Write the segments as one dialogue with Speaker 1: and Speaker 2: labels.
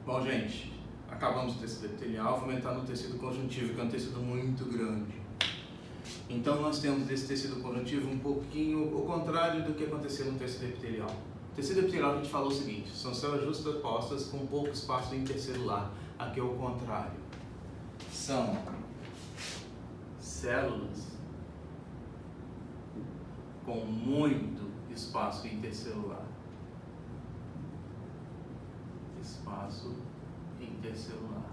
Speaker 1: Bom, gente, acabamos o tecido epitelial, vamos entrar no tecido conjuntivo, que é um tecido muito grande. Então, nós temos desse tecido conjuntivo um pouquinho o contrário do que aconteceu no tecido epitelial. No tecido epitelial, a gente falou o seguinte: são células justapostas com pouco espaço intercelular. Aqui é o contrário. São células com muito espaço intercelular. Espaço intercelular.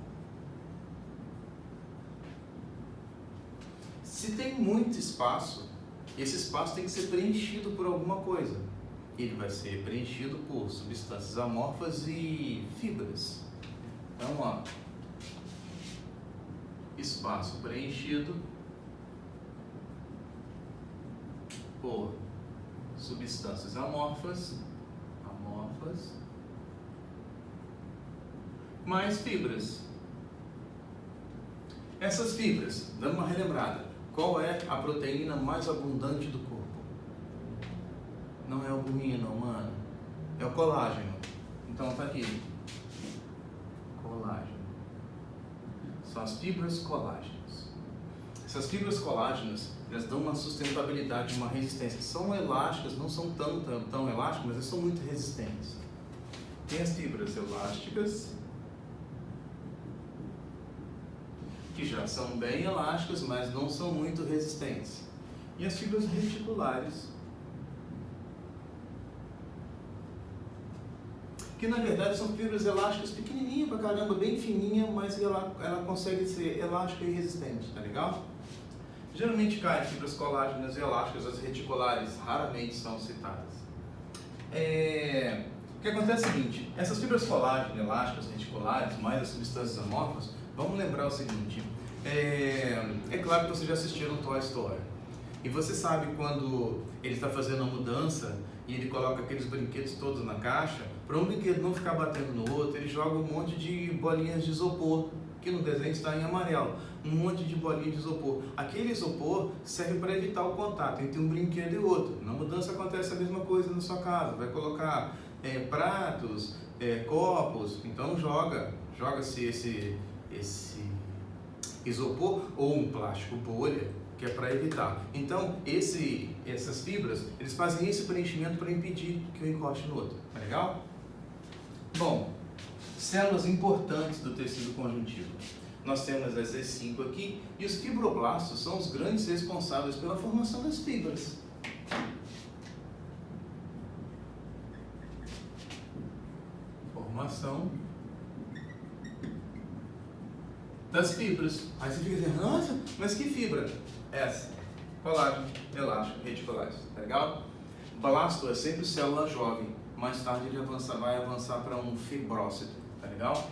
Speaker 1: Se tem muito espaço, esse espaço tem que ser preenchido por alguma coisa. Ele vai ser preenchido por substâncias amorfas e fibras. Então, ó, espaço preenchido por substâncias amorfas mais fibras. Essas fibras, dando uma relembrada, qual é a proteína mais abundante do corpo? Não é a albumina, mano. É o colágeno. Então tá aqui. Colágeno. São as fibras colágenas. Essas fibras colágenas, elas dão uma sustentabilidade, uma resistência. São elásticas, não são tão elásticas, mas elas são muito resistentes. Tem as fibras elásticas, que já são bem elásticas, mas não são muito resistentes. E as fibras reticulares, que na verdade são fibras elásticas pequenininha pra caramba, bem fininha, mas ela consegue ser elástica e resistente, tá legal? Geralmente caem fibras colágenas e elásticas, as reticulares raramente são citadas. O que acontece é o seguinte: essas fibras colágenas, elásticas, reticulares, mais as substâncias amorfas, vamos lembrar o seguinte: é claro que vocês já assistiram Toy Story. E você sabe quando ele está fazendo a mudança e ele coloca aqueles brinquedos todos na caixa, para um brinquedo não ficar batendo no outro, ele joga um monte de bolinhas de isopor, que no desenho está em amarelo, um monte de bolinha de isopor. Aquele isopor serve para evitar o contato entre um brinquedo e outro. Na mudança acontece a mesma coisa na sua casa, vai colocar pratos, copos, então joga-se esse isopor ou um plástico bolha, que é para evitar. Então, essas fibras, eles fazem esse preenchimento para impedir que um encoste no outro. Tá legal? Bom, células importantes do tecido conjuntivo. Nós temos as E5 aqui, e os fibroblastos são os grandes responsáveis pela formação das fibras. Formação das fibras. Aí você fica dizendo: nossa, mas que fibra? Essa, colágeno, elástico, reticulares, tá legal? Blasto é sempre célula jovem, mais tarde ele vai avançar para um fibrócito, tá legal?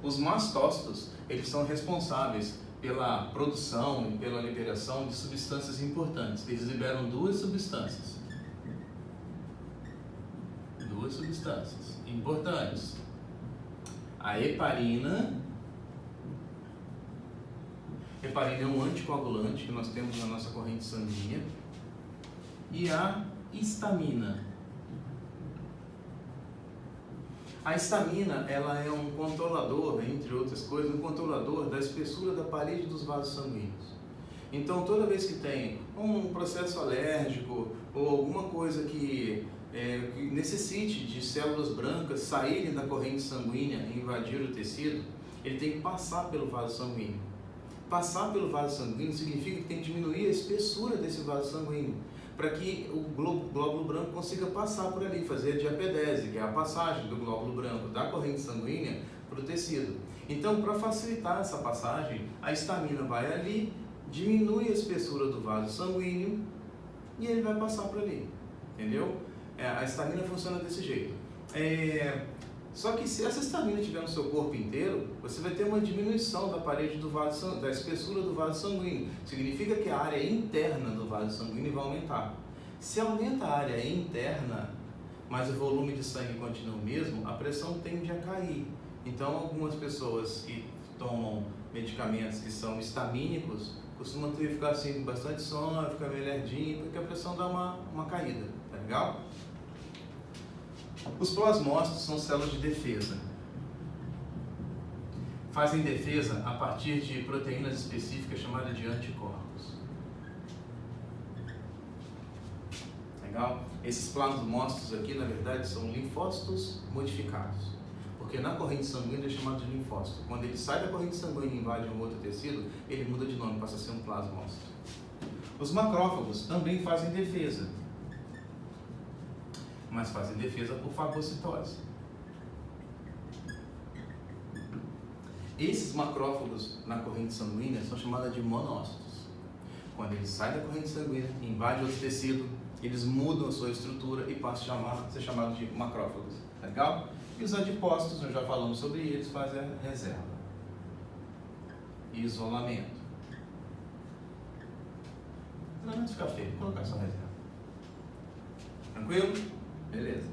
Speaker 1: Os mastócitos, eles são responsáveis pela produção e pela liberação de substâncias importantes. Eles liberam duas substâncias importantes: a heparina. Heparina é um anticoagulante que nós temos na nossa corrente sanguínea, e a histamina. A histamina, ela é um controlador, entre outras coisas, um controlador da espessura da parede dos vasos sanguíneos. Então, toda vez que tem um processo alérgico ou alguma coisa que necessite de células brancas saírem da corrente sanguínea e invadir o tecido, ele tem que passar pelo vaso sanguíneo. Passar pelo vaso sanguíneo significa que tem que diminuir a espessura desse vaso sanguíneo, para que o glóbulo branco consiga passar por ali, fazer a diapedese, que é a passagem do glóbulo branco da corrente sanguínea para o tecido. Então, para facilitar essa passagem, a histamina vai ali, diminui a espessura do vaso sanguíneo e ele vai passar por ali, entendeu? A histamina funciona desse jeito. Só que se essa histamina estiver no seu corpo inteiro, você vai ter uma diminuição da parede do vaso, da espessura do vaso sanguíneo. Significa que a área interna do vaso sanguíneo vai aumentar. Se aumenta a área interna, mas o volume de sangue continua o mesmo, a pressão tende a cair. Então, algumas pessoas que tomam medicamentos que são histamínicos costumam ficar assim com bastante sono, ficar meio lerdinho, porque a pressão dá uma caída, tá legal? Os plasmócitos são células de defesa. fazem defesa a partir de proteínas específicas chamadas de anticorpos. Legal? Esses plasmócitos aqui, na verdade, são linfócitos modificados. Porque na corrente sanguínea é chamado de linfócito. Quando ele sai da corrente sanguínea e invade um outro tecido, ele muda de nome, passa a ser um plasmócito. Os macrófagos também fazem defesa, mas fazem defesa por fagocitose. Esses macrófagos na corrente sanguínea são chamados de monócitos. Quando eles saem da corrente sanguínea, invadem outro tecido, eles mudam a sua estrutura e passam a ser chamados de macrófagos. Legal? E os adipócitos, nós já falamos sobre eles, fazem a reserva e isolamento. Não vai ficar feio, vou colocar só reserva. Tranquilo? Beleza.